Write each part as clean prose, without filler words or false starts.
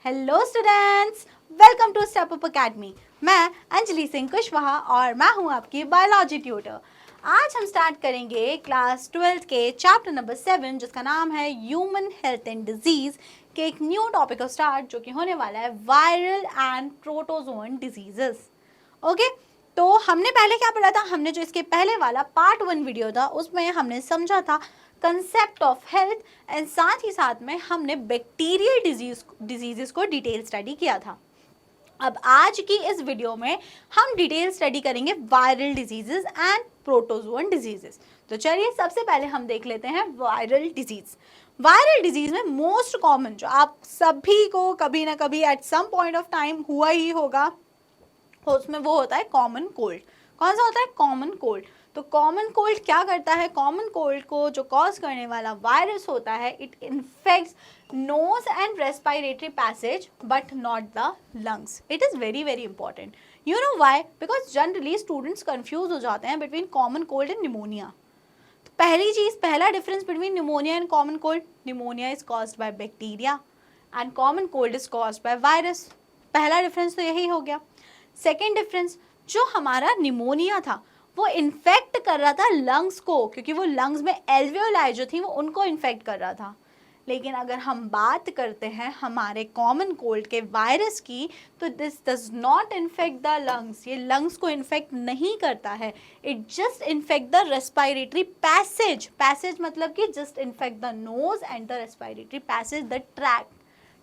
Hello students, welcome to step up academy. मैं अंजलि सिंह कुशवाहा और मैं हूं आपकी बायोलॉजी ट्यूटर। आज हम स्टार्ट करेंगे क्लास 12 के चैप्टर नंबर 7 जिसका नाम है ह्यूमन हेल्थ एंड डिजीज के एक न्यू टॉपिक को स्टार्ट जो कि होने वाला है viral and protozoan diseases. Okay, तो हमने पहले क्या पढ़ा था? हमने जो इसके पहले वाला पार्ट 1 वीडियो था उसमें हमने समझा था कंसेप्ट ऑफ हेल्थ एंड साथ ही साथ में हमने बैक्टीरियल डिजीजेस को डिटेल स्टडी किया था। अब आज की इस वीडियो में हम डिटेल स्टडी करेंगे viral diseases and protozoan diseases. तो चलिए सबसे पहले हम देख लेते हैं वायरल डिजीज। वायरल डिजीज में मोस्ट कॉमन जो आप सभी को कभी ना कभी at some point of time हुआ ही होगा, उसमें वो होता है कॉमन कोल्ड। कौन सा होता है? Common cold. तो कॉमन कोल्ड क्या करता है? कॉमन कोल्ड को जो कॉज करने वाला वायरस होता है, it infects nose and respiratory passage but not the lungs. It is very very important. You know why? Because generally students confuse हो जाते हैं between common cold and pneumonia. तो पहली चीज, पहला difference between pneumonia and common cold, pneumonia is caused by bacteria and common cold is caused by virus. पहला difference तो यही हो गया। सेकेंड डिफरेंस, जो हमारा निमोनिया था वो इन्फेक्ट कर रहा था लंग्स को, क्योंकि वो लंग्स में एल्वियोलाई जो थी वो उनको इन्फेक्ट कर रहा था। लेकिन अगर हम बात करते हैं हमारे कॉमन कोल्ड के वायरस की, तो this does not infect the lungs. ये लंग्स को इन्फेक्ट नहीं करता है, it just infect the respiratory passage. Passage मतलब कि just infect the nose and the respiratory passage, the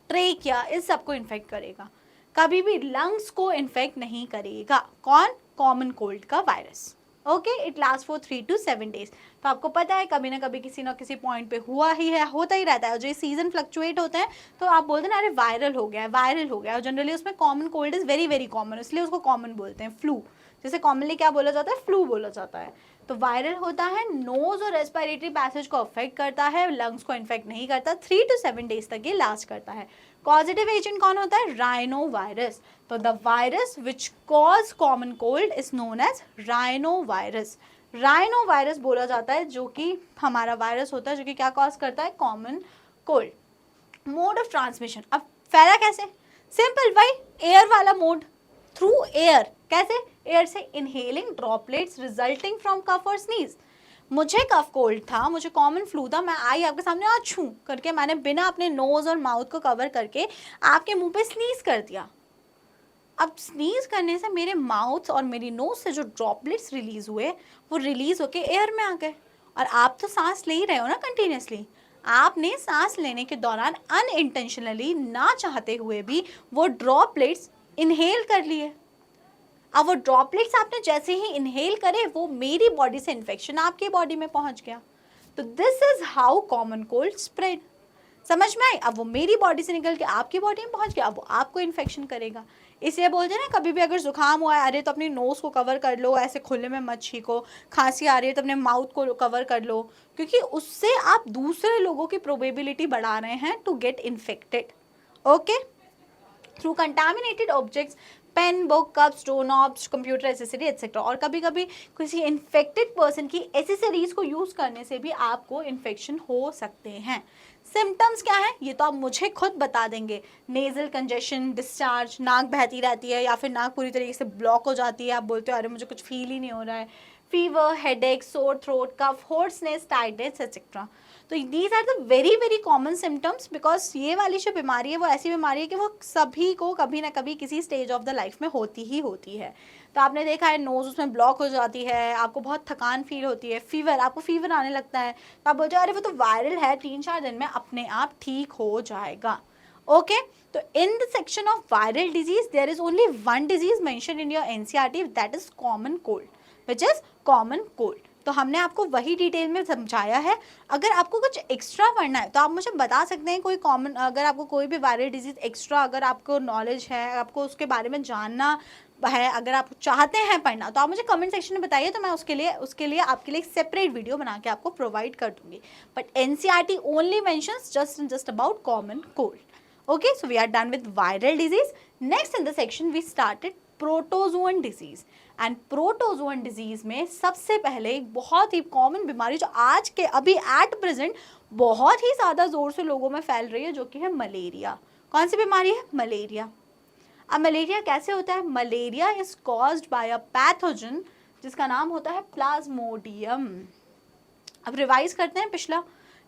trachea, इस सबको इन्फेक्ट करेगा, कभी भी लंग्स को इन्फेक्ट नहीं करेगा। कौन? कॉमन कोल्ड का virus. Okay, it last for 3 to 7 days। तो आपको पता है कभी ना कभी किसी ना किसी पॉइंट पे हुआ ही है, होता ही रहता है। जो ये सीजन फ्लक्चुएट होते हैं तो आप बोलते हैं ना, अरे वायरल हो गया है, वायरल हो गया है। और जनरली उसमें common cold is very very common, इसलिए उसको कॉमन बोलते हैं। फ्लू, जैसे कॉमनली क्या बोला जाता है? फ्लू बोला जाता है। तो वायरल होता है, नोज और रेस्पिरेटरी पैसेज को अफेक्ट करता है, लंग्स को इन्फेक्ट नहीं करता। 3 to 7 days तक ये लास्ट करता है। पॉजिटिव एजेंट कौन होता है? Rhino virus. तो the virus which cause common cold is known as rhino virus. Rhino virus बोला जाता है जो कि हमारा वायरस होता है जो कि क्या कॉज करता है? Common cold. Mode of transmission, अब फैला कैसे? सिंपल भाई, एयर वाला मोड, थ्रू एयर। कैसे? एयर से इनहेलिंग ड्रॉपलेट्स रिजल्टिंग फ्रॉम कफ और स्नीज। मुझे कफ कोल्ड था, मुझे कॉमन फ्लू था, मैं आई आपके सामने आज छू करके मैंने बिना अपने नोज और माउथ को कवर करके आपके मुंह पे स्नीज कर दिया। अब स्नीज करने से मेरे माउथ और मेरी नोज से जो ड्रॉपलेट्स रिलीज हुए वो रिलीज होके एयर में आ गए। और आप तो सांस ले ही रहे हो ना कंटिन्यूसली। आपने सांस लेने के दौरान अनइंटेंशनली, ना चाहते हुए भी, वो ड्रॉपलेट्स इनहेल कर लिए। अब वो ड्रॉपलेट्स आपने जैसे ही इनहेल करे वो मेरी बॉडी से इन्फेक्शन आपके बॉडी में पहुंच गया। तो this is how common cold spread. समझ में आई? अब वो मेरी बॉडी से निकल के आपकी बॉडी में पहुंच गया, अब वो आपको इन्फेक्शन करेगा। इसलिए बोलते हैं ना, कभी भी अगर जुकाम हुआ है, अरे तो अपनी नोज को कवर कर लो, ऐसे खुले में मत छींको। खांसी आ रही है तो अपने माउथ को कवर कर लो, क्योंकि उससे आप दूसरे लोगों की प्रोबेबिलिटी बढ़ा रहे हैं to get infected. Okay, through contaminated objects, pen, book, cups, door knobs, computer accessory etcetera. और कभी कभी किसी इन्फेक्टेड पर्सन की एसेसरीज को यूज करने से भी आपको इन्फेक्शन हो सकते हैं। सिम्टम्स क्या है ये तो आप मुझे खुद बता देंगे। नेजल कंजेशन, डिस्चार्ज, नाक बहती रहती है या फिर नाक पूरी तरीके से ब्लॉक हो जाती है, आप बोलते हो अरे मुझे कुछ फील ही नहीं हो रहा है। Fever, headache, sore throat, cough, hoarseness, tightness etcetera. तो these are the very very common symptoms, because ये वाली जो बीमारी है वो ऐसी बीमारी है कि वो सभी को कभी ना कभी किसी स्टेज ऑफ द लाइफ में होती ही होती है। तो आपने देखा है नोज उसमें ब्लॉक हो जाती है, आपको बहुत थकान फील होती है, फीवर, आपको फीवर आने लगता है, तो आप बोलते हो अरे वो तो वायरल है, 3-4 दिन में अपने आप ठीक हो जाएगा। ओके, तो in the section of viral disease there is only one disease mention in your NCERT, that is common cold, which is common cold. तो हमने आपको वही डिटेल में समझाया है। अगर आपको कुछ एक्स्ट्रा पढ़ना है तो आप मुझे बता सकते हैं, कोई कॉमन, अगर आपको कोई भी वायरल डिजीज एक्स्ट्रा अगर आपको नॉलेज है, आपको उसके बारे में जानना है, अगर आप चाहते हैं पढ़ना, तो आप मुझे कमेंट सेक्शन में बताइए, तो मैं उसके लिए आपके लिए एक सेपरेट वीडियो बना के आपको प्रोवाइड कर दूंगी। But NCERT only mentions just about common cold. Okay, so we are done with viral disease. Next in the section we started protozoan disease. And protozoan disease में सबसे पहले एक बहुत ही कॉमन बीमारी जो आज के अभी एट प्रेजेंट बहुत ही ज़्यादा ज़ोर से लोगों में फैल रही है, जो कि है मलेरिया। कौन सी बीमारी है? मलेरिया। अब मलेरिया कैसे होता है? Malaria is caused bye a pathogen जिसका नाम होता है प्लाज्मोडियम। अब रिवाइज करते हैं पिछला,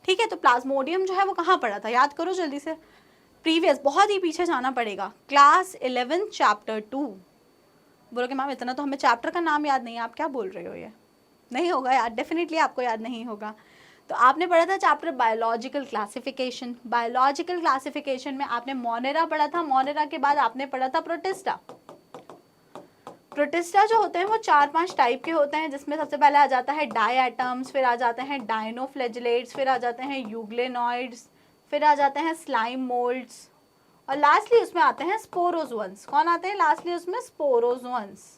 ठीक है? तो प्लाज्मोडियम जो है वो कहाँ पड़ा था, याद करो जल्दी से। प्रीवियस, बहुत ही पीछे जाना पड़ेगा, क्लास 11 चैप्टर 2। बोलो कि मैम इतना तो हमें चैप्टर का नाम याद नहीं है, आप क्या बोल रहे हो? ये नहीं होगा याद, डेफिनेटली आपको याद नहीं होगा। तो आपने पढ़ा था chapter biological classification. Biological classification में आपने मोनेरा पढ़ा था, मोनेरा के बाद आपने पढ़ा था प्रोटिस्टा। प्रोटिस्टा जो होते हैं वो 4-5 टाइप के होते हैं, जिसमें सबसे पहले आ जाता है डायएटम्स, फिर आ जाते हैं डायनोफ्लैजिलेट्स, फिर आ जाते हैं यूग्लेनॉइड्स, फिर आ जाते हैं स्लाइम मोल्ड्स, और लास्टली उसमें आते हैं स्पोरोजोअन्स। कौन आते हैं लास्टली उसमें? स्पोरोजोअन्स।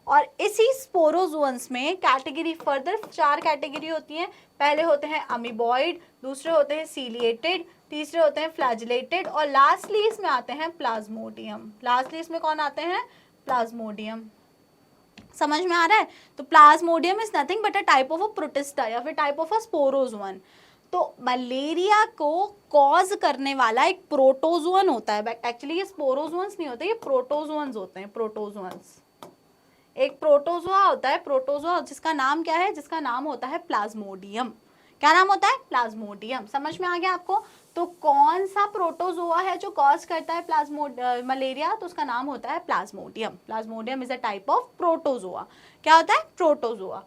और इसी स्पोरोजोअन्स में कैटेगरी फर्दर 4 कैटेगरी होती हैं। पहले होते हैं अमीबॉइड, दूसरे होते हैं सीलिएटेड, तीसरे होते हैं फ्लैजिलेटेड, और लास्टली इसमें आते हैं प्लाज्मोडियम। लास्टली इसमें कौन आते हैं? प्लाज्मोडियम। समझ में आ रहा है? तो Plasmodium is nothing but a type of a protista या फिर टाइप ऑफ अ स्पोरोजोअन। तो मलेरिया को कॉज करने वाला एक प्रोटोजोअन होता है। एक्चुअली ये स्पोरोजोअन्स नहीं होते, ये प्रोटोजोअन्स होते हैं, प्रोटोजोअन्स। एक प्रोटोजोआ होता है, प्रोटोजोआ जिसका नाम क्या है? जिसका नाम होता है प्लाज्मोडियम। क्या नाम होता है? प्लाज्मोडियम। समझ में आ गया आपको? तो कौन सा प्रोटोजोआ है जो कॉज करता है मलेरिया? तो उसका नाम होता है Plasmodium. Plasmodium is a type of protozoa. क्या होता है? प्रोटोजोआ।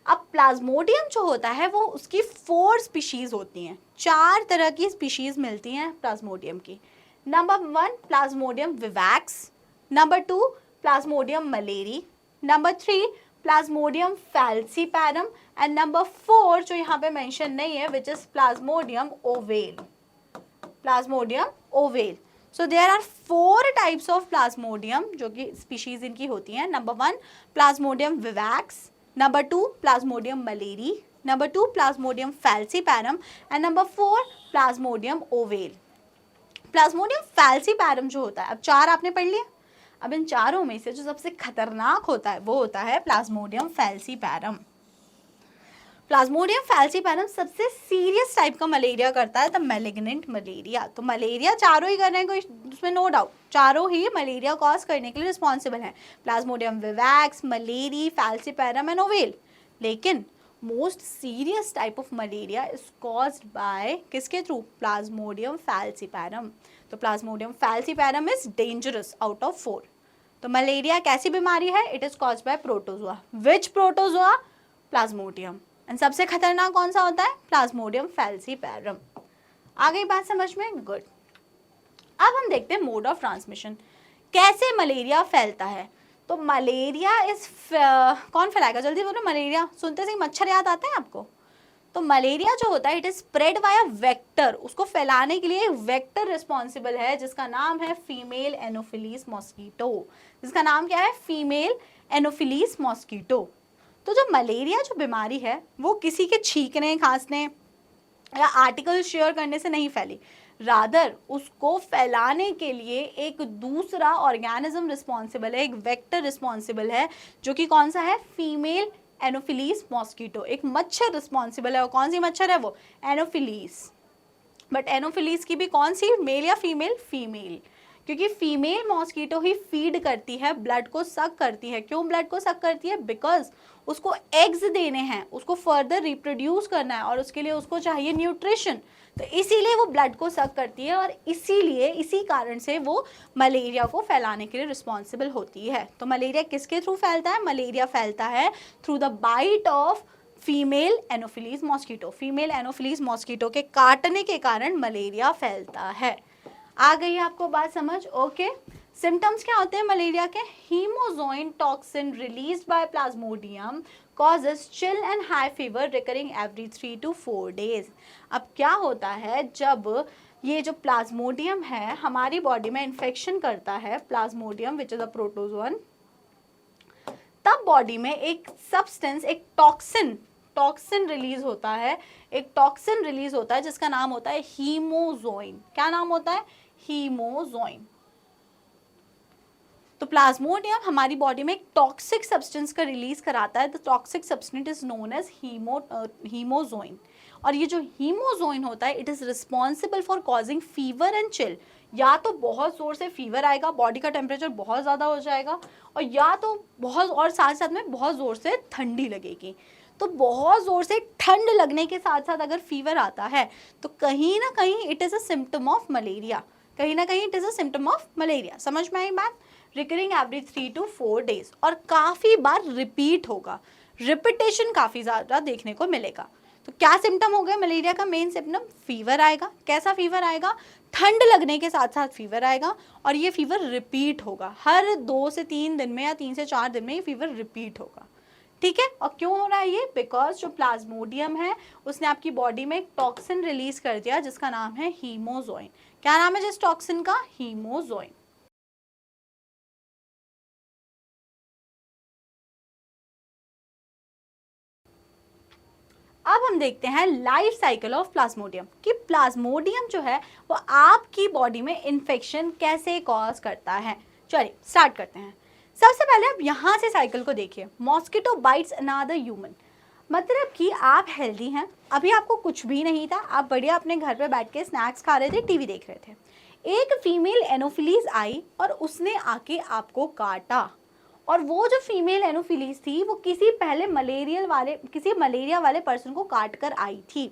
अब प्लाज्मोडियम जो होता है वो उसकी 4 स्पीशीज होती हैं, 4 तरह की स्पीशीज मिलती हैं प्लाज्मोडियम की। Number 1 plasmodium vivax, number 2 plasmodium malariae, number 3 plasmodium falciparum, and number 4 जो यहाँ पे मेंशन नहीं है which is plasmodium ovale. Plasmodium ovale. So there are 4 types of plasmodium जो कि स्पीशीज इनकी होती हैं। Number 1 plasmodium vivax, number 2 plasmodium malariae, number 2 plasmodium falciparum, and number 4 plasmodium ovale. Plasmodium falciparum जो होता है, अब 4 आपने पढ़ लिया। अब इन चारों में से जो सबसे खतरनाक होता है वो होता है प्लाज्मोडियम फैल्सीपैरम। प्लाज्मोडियम फैल्सीपैरम सबसे सीरियस टाइप का मलेरिया करता है, द मैलिग्नेंट मलेरिया। तो मलेरिया चारों ही कर रहे हैं, कोई उसमें नो डाउट, चारों ही मलेरिया कॉज करने के लिए रिस्पॉन्सिबल हैं, plasmodium vivax, malariae, falciparum and ovale. लेकिन most serious type of malaria is caused by किसके थ्रू? Plasmodium falciparum. तो plasmodium falciparum is dangerous out of 4। तो मलेरिया कैसी बीमारी है? It is caused by protozoa. Which protozoa? Plasmodium. And सबसे खतरनाक कौन सा होता है? Plasmodium falciparum. आ गई बात समझ में? गुड। अब हम देखते हैं मोड ऑफ ट्रांसमिशन, कैसे मलेरिया फैलता है। तो मलेरिया इज कौन फैलाएगा? जल्दी बोलो। मलेरिया सुनते से मच्छर याद आता है आपको? तो मलेरिया जो होता है it is spread by a vector. उसको फैलाने के लिए एक वेक्टर रिस्पॉन्सिबल है जिसका नाम है फीमेल एनोफिलीज मॉस्किटो। जिसका नाम क्या है? Female anopheles mosquito. तो जो मलेरिया जो बीमारी है वो किसी के छींकने, खांसने या आर्टिकल शेयर करने से नहीं फैली, रादर उसको फैलाने के लिए एक दूसरा ऑर्गेनिज्म रिस्पॉन्सिबल है, एक वेक्टर रिस्पॉन्सिबल है, जो कि कौन सा है? Female anopheles mosquito. एक मच्छर रिस्पॉन्सिबल है, और कौन सी मच्छर है वो? एनोफिलीज। बट एनोफिलीज की भी कौन सी? मेल या फीमेल? फीमेल। क्योंकि फीमेल मॉस्किटो ही फीड करती है, ब्लड को सक करती है। क्यों ब्लड को सक करती है? बिकॉज उसको एग्स देने हैं, उसको फर्दर रिप्रोड्यूस करना है, और उसके लिए उसको चाहिए न्यूट्रिशन। तो इसीलिए वो ब्लड को सक करती है, और इसीलिए इसी कारण से वो मलेरिया को फैलाने के लिए रिस्पॉन्सिबल होती है। तो मलेरिया किसके थ्रू फैलता है? मलेरिया फैलता है through the bite of female anopheles mosquito. Female anopheles mosquito के काटने के कारण मलेरिया फैलता है। आ गई आपको बात समझ? ओके। सिम्टम्स क्या होते हैं मलेरिया के? Hemozoin toxin released by Plasmodium causes chill and high fever recurring every 3 to 4 days। अब क्या होता है जब ये जो प्लाज्मोडियम है हमारी बॉडी में इन्फेक्शन करता है, Plasmodium which is a protozoan, तब बॉडी में एक सब्सटेंस, एक टॉक्सिन रिलीज होता है। एक टॉक्सिन रिलीज होता है जिसका नाम होता है हीमोजोइन। क्या नाम होता है? हीमोजोइन। तो प्लाज्मोडियम हमारी बॉडी में एक टॉक्सिक सब्सटेंस का रिलीज कराता है। The toxic substance is known as haemozoin. और ये जो हीमोजोइन होता है it is responsible for causing fever and chill. या तो बहुत ज़ोर से फीवर आएगा, बॉडी का टेम्परेचर बहुत ज़्यादा हो जाएगा, और या तो बहुत, और साथ साथ में बहुत ज़ोर से ठंडी लगेगी। तो बहुत ज़ोर से ठंड लगने के साथ साथ अगर फीवर आता है तो कहीं ना कहीं it is a symptom of malaria, कहीं ना कहीं it is a symptom of malaria. समझ में आई बात? रिकरिंग एवरी 3 to 4 days, और काफ़ी बार रिपीट होगा, रिपीटेशन काफ़ी ज़्यादा देखने को मिलेगा। तो क्या सिम्टम हो गया मलेरिया का? मेन सिम्टम फीवर आएगा। कैसा फीवर आएगा? ठंड लगने के साथ साथ फीवर आएगा, और ये फीवर रिपीट होगा हर 2 से 3 दिन में या 3 से 4 दिन में ये फीवर रिपीट होगा। ठीक है, और क्यों हो रहा है ये? बिकॉज जो प्लाज्मोडियम है उसने आपकी बॉडी में एक टॉक्सिन रिलीज कर दिया जिसका नाम है हीमोजोइन। क्या नाम है जिस टॉक्सिन का? हीमोजोइन। अब हम देखते हैं लाइफ साइकिल ऑफ प्लाज्मोडियम, कि प्लाज्मोडियम जो है वो आपकी बॉडी में इन्फेक्शन कैसे कॉज करता है। चलिए स्टार्ट करते हैं। सबसे पहले आप यहाँ से साइकिल को देखिए। मॉस्किटो बाइट्स अनदर ह्यूमन, मतलब कि आप हेल्दी हैं, अभी आपको कुछ भी नहीं था, आप बढ़िया अपने घर पे बैठ के स्नैक्स खा रहे थे, टीवी देख रहे थे। एक फीमेल एनोफिलीज आई और उसने आके आपको काटा, और वो जो फीमेल एनोफिलीज थी वो किसी मलेरिया वाले पर्सन को काट कर आई थी।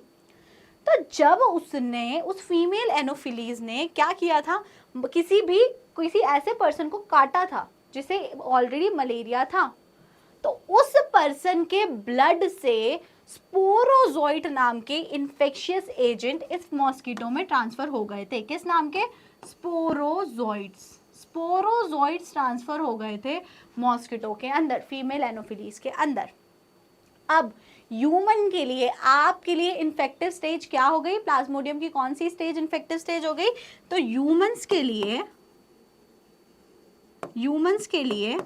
तो जब उसने, उस फीमेल एनोफिलीज ने क्या किया था? किसी ऐसे पर्सन को काटा था जिसे ऑलरेडी मलेरिया था, तो उस पर्सन के ब्लड से स्पोरोजोइट नाम के इन्फेक्शियस एजेंट इस मॉस्किटो में ट्रांसफर हो गए थे। किस नाम के? स्पोरोजोइट्स। स्पोरोजोइट्स ट्रांसफर हो गए थे मॉस्किटो के अंदर, फीमेल एनोफिलीज के अंदर। अब ह्यूमन के लिए, आपके लिए इन्फेक्टिव स्टेज क्या हो गई? प्लाज्मोडियम की कौन सी स्टेज इन्फेक्टिव स्टेज हो गई? तो ह्यूमंस के लिए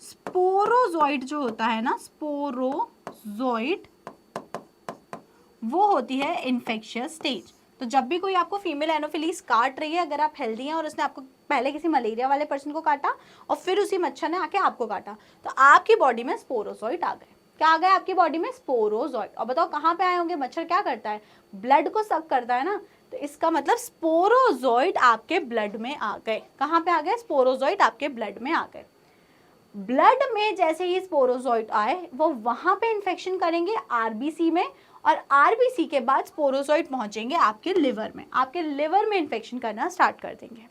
स्पोरोजोइट जो होता है ना, स्पोरोजोइट, वो होती है इन्फेक्शियस स्टेज। तो जब भी कोई आपको फीमेल एनोफिलीज काट रही है, अगर आप हेल्दी हैं और उसने आपको पहले किसी मलेरिया वाले पर्सन को काटा और फिर उसी मच्छर ने आके आपको काटा, तो आपकी बॉडी में स्पोरोजोइट आ गए। क्या आ गए आपकी बॉडी में? स्पोरोजोइट। और बताओ कहाँ पे आए होंगे? मच्छर क्या करता है? ब्लड को सक करता है ना, तो इसका मतलब स्पोरोजोइट आपके ब्लड में आ गए। कहाँ पे आ गए? स्पोरोजोइट आपके ब्लड में आ गए। ब्लड में जैसे ही स्पोरोजोइट आए वो वहां पे इन्फेक्शन करेंगे आरबीसी में, और आरबीसी के बाद स्पोरोजोइट पहुंचेंगे आपके लिवर में, आपके लिवर में इन्फेक्शन करना स्टार्ट कर देंगे।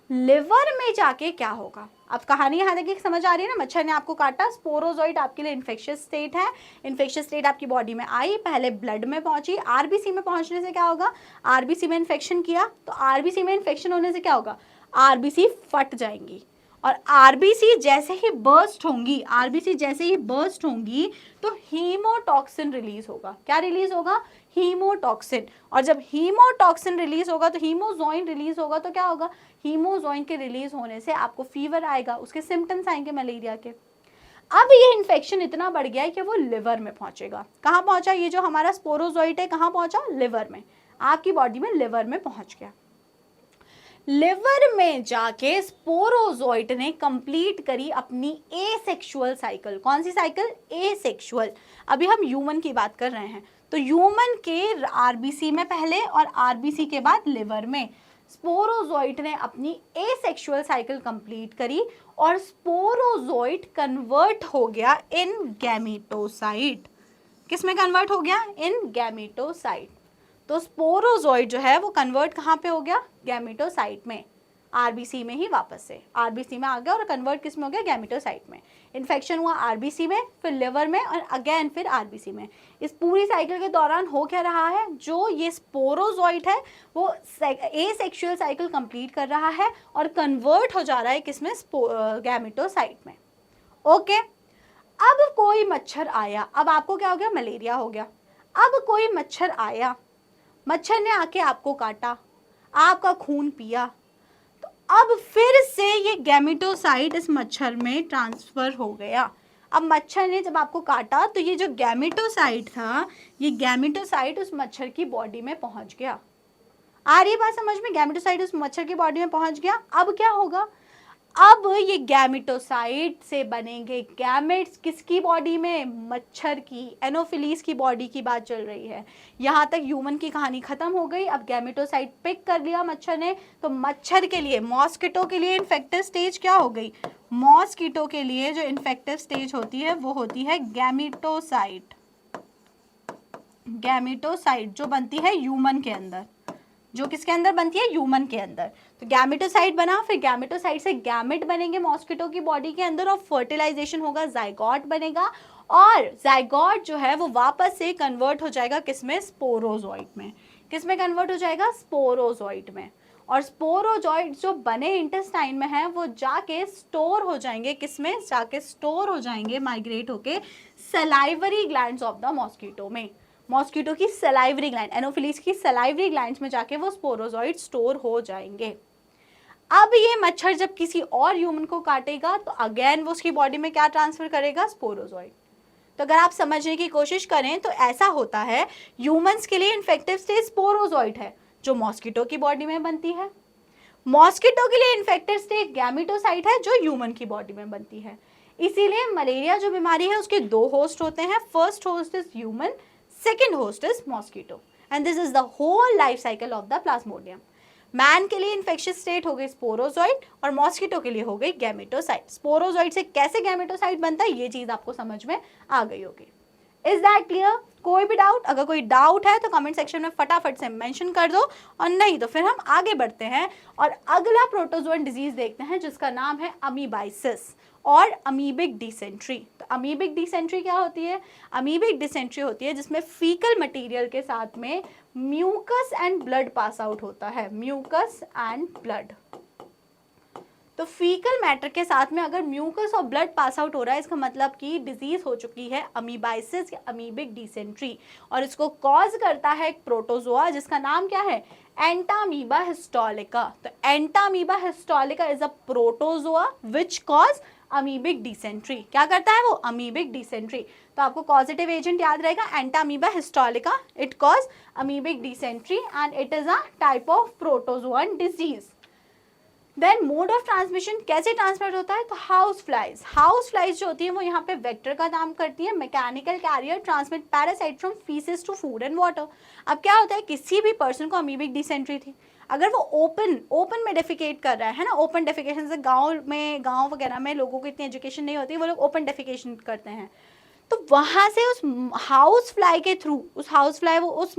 लिवर में जाके क्या होगा? अब कहानी यहाँ तक समझ आ रही है ना? मच्छर ने आपको काटा, स्पोरोजोइट आपके लिए इन्फेक्शियस स्टेट है, इन्फेक्शियस स्टेट आपकी बॉडी में आई, पहले ब्लड में पहुंची, आरबीसी में पहुंचने से क्या होगा? आरबीसी में इन्फेक्शन किया, तो आरबीसी में इन्फेक्शन होने से क्या होगा? आरबीसी फट जाएंगी, और आरबीसी जैसे ही बर्स्ट होंगी तो हीमोटॉक्सिन रिलीज होगा। क्या रिलीज होगा? हीमोटॉक्सिन। और जब हीमोटॉक्सिन रिलीज होगा तो हीमोजोइन रिलीज होगा, तो क्या होगा? हीमोजोइन के रिलीज होने से आपको फीवर आएगा, उसके सिम्टम्स आएंगे मलेरिया के। अब ये इन्फेक्शन इतना बढ़ गया है कि वो लिवर में पहुंचेगा। कहाँ पहुंचा? ये जो हमारा स्पोरोजोइट है कहाँ पहुंचा? लिवर में। आपकी बॉडी में लिवर में पहुंच गया। लिवर में जाके स्पोरोजोइट ने कंप्लीट करी अपनी एसेक्सुअल साइकिल। कौन सी साइकिल? एसेक्सुअल। अभी हम ह्यूमन की बात कर रहे हैं, तो ह्यूमन के आरबीसी में पहले और आरबीसी के बाद लिवर में स्पोरोजोइट ने अपनी एसेक्सुअल साइकिल कंप्लीट करी, और स्पोरोजोइट कन्वर्ट हो गया इन गैमेटोसाइट। किस में कन्वर्ट हो गया? इन गैमेटोसाइट। तो स्पोरोजोइट जो है वो कन्वर्ट कहाँ पे हो गया? गैमेटोसाइट में, आरबीसी में ही वापस से आरबीसी में आ गया, और कन्वर्ट किस में हो गया? गैमेटोसाइट में। इन्फेक्शन हुआ आरबीसी में, फिर लिवर में, और अगेन फिर आरबीसी में। इस पूरी साइकिल के दौरान हो क्या रहा है? जो ये स्पोरोजोइट है वो एसेक्सुअल साइकिल कंप्लीट कर रहा है और कन्वर्ट हो जा रहा है किसमें? गैमेटोसाइट में। ओके, अब कोई मच्छर आया, अब आपको क्या हो गया? मलेरिया हो गया। अब कोई मच्छर आया, मच्छर ने आके आपको काटा, आपका खून पिया, तो अब फिर से ये गैमेटोसाइट इस मच्छर में ट्रांसफर हो गया। अब मच्छर ने जब आपको काटा तो ये जो गैमेटोसाइट था, ये गैमेटोसाइट उस मच्छर की बॉडी में पहुंच गया। आ रही बात समझ में? गैमेटोसाइट उस मच्छर की बॉडी में पहुंच गया। अब क्या होगा? अब ये गैमेटोसाइट से बनेंगे गैमेट्स किसकी बॉडी में? मच्छर की, एनोफिलीज की बॉडी की बात चल रही है। यहाँ तक ह्यूमन की कहानी खत्म हो गई। अब गैमेटोसाइट पिक कर लिया मच्छर ने, तो मच्छर के लिए, मॉस्किटो के लिए इन्फेक्टिव स्टेज क्या हो गई? मॉस्किटो के लिए जो इन्फेक्टिव स्टेज होती है वो होती है गैमेटोसाइट। गैमेटोसाइट जो बनती है ह्यूमन के अंदर, जो किसके अंदर बनती है? ह्यूमन के अंदर। तो गैमेटोसाइट बना, फिर गैमेटोसाइट से गैमेट बनेंगे मॉस्किटो की बॉडी के अंदर और फर्टिलाइजेशन होगा, जाइगोट बनेगा और जाइगोट जो है वो वापस से कन्वर्ट हो जाएगा किसमें? स्पोरोजोइट में। किसमें कन्वर्ट हो जाएगा? स्पोरोजोइट में। और स्पोरोजोइट जो बने इंटेस्टाइन में है वो जाके स्टोर हो जाएंगे किसमें? जाके स्टोर हो जाएंगे माइग्रेट होके salivary glands of the mosquito में। मॉस्किटो की सलाइवरी ग्लैंड, एनोफिलीज की सलाइवरी ग्लैंड्स में जाके वो स्पोरोजोइट स्टोर हो जाएंगे। अब ये मच्छर जब किसी और ह्यूमन को काटेगा तो अगेन वो उसकी बॉडी में क्या ट्रांसफर करेगा? स्पोरोजोइट। तो अगर आप समझने की कोशिश करें तो ऐसा होता है, ह्यूमंस के लिए इन्फेक्टिव स्टेज स्पोरोजोइट है जो मॉस्किटो की बॉडी में बनती है। मॉस्किटो के लिए इन्फेक्टिव स्टेज गैमेटोसाइट है जो ह्यूमन की बॉडी में बनती है। इसीलिए मलेरिया जो बीमारी है उसके दो होस्ट होते हैं। First host is human, second host is mosquito and this is the whole life cycle of the plasmodium. Man के लिए इन्फेक्शियस स्टेट हो गई स्पोरोजोइट और मॉस्किटो के लिए हो गई गैमेटोसाइट। स्पोरोजोइट से कैसे गैमेटोसाइट बनता है ये चीज आपको समझ में आ गई होगी। Is that clear? कोई भी डाउट? अगर कोई डाउट है तो कमेंट सेक्शन में फटाफट से मेंशन कर दो और नहीं तो फिर हम आगे बढ़ते हैं और अगला प्रोटोजोअन डिजीज देखते हैं जिसका नाम है अमीबाइसिस और अमीबिक डिसेंट्री। तो अमीबिक डिसेंट्री क्या होती है? अमीबिक डिसेंट्री होती है जिसमें फीकल मटेरियल के साथ में mucus and blood pass out होता है। Mucus and blood. तो फीकल मैटर के साथ में अगर म्यूकस और ब्लड पास आउट हो रहा है इसका मतलब कि डिजीज हो चुकी है अमीबाइसिस या अमीबिक डिसेंट्री और इसको कॉज करता है एक प्रोटोजोआ जिसका नाम क्या है? Entamoeba histolytica. तो Entamoeba histolytica is a protozoa which cause amoebic dysentery. क्या करता है वो? Amoebic dysentery. तो आपको कॉजेटिव एजेंट याद रहेगा Entamoeba histolytica, it cause amoebic dysentery and it is a type of protozoan disease. Then mode of transmission कैसे transmit होता है? तो हाउस फ्लाइज। हाउस फ्लाइज जो होती है वो यहाँ पे वेक्टर का काम करती है। Mechanical carrier transmit parasite from faeces to food and water. अब क्या होता है, किसी भी पर्सन को अमीबिक डिसेंट्री थी, अगर वो ओपन में डेफिकेट कर रहा है ना, ओपन डेफिकेशन से गाँव वगैरह में लोगों को इतनी एजुकेशन नहीं होती, वो लोग ओपन डेफिकेशन करते हैं, तो वहाँ से उस हाउस फ्लाई के थ्रू, उस हाउस फ्लाई वो उस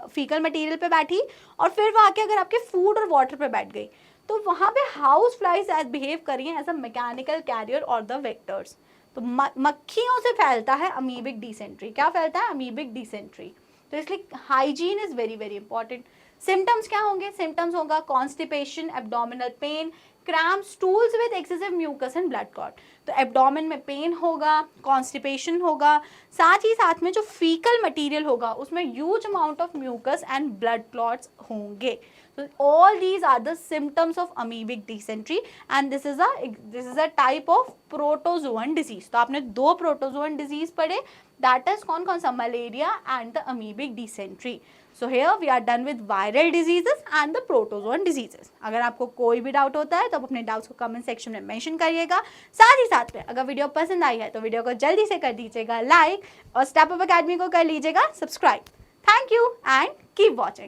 फीकल मटेरियल पे बैठी और फिर वो आके अगर आपके फूड और वाटर पे बैठ गई तो वहाँ पे हाउस फ्लाइज एज बिहेव करिए एज अ मैकेनिकल कैरियर और द वेक्टर्स। तो मक्खियों से फैलता है अमीबिक डिसेंट्री। क्या फैलता है? Amoebic dysentery. तो इसलिए hygiene is very very important. Symptoms क्या होंगे? सिम्टम्स होगा constipation, abdominal pain, cramp, stools with excessive mucus and blood clot. तो एब्डोमेन में पेन होगा, कॉन्स्टिपेशन होगा, साथ ही साथ में जो फीकल मटेरियल होगा उसमें huge amount of mucus and blood clots होंगे। So all these are the symptoms of amoebic dysentery and this is a type of protozoan disease. तो आपने दो protozoan disease पढ़े, that is कौन कौन सा? Malaria and the amoebic dysentery. So here we are done with viral diseases and the protozoan diseases. अगर आपको कोई भी डाउट होता है तो आप अपने डाउट्स को कमेंट सेक्शन में मेंशन करिएगा। साथ ही साथ में अगर वीडियो पसंद आई है तो वीडियो को जल्दी से कर दीजिएगा लाइक और स्टेप अप अकेडमी को कर लीजिएगा subscribe. Thank you and keep watching.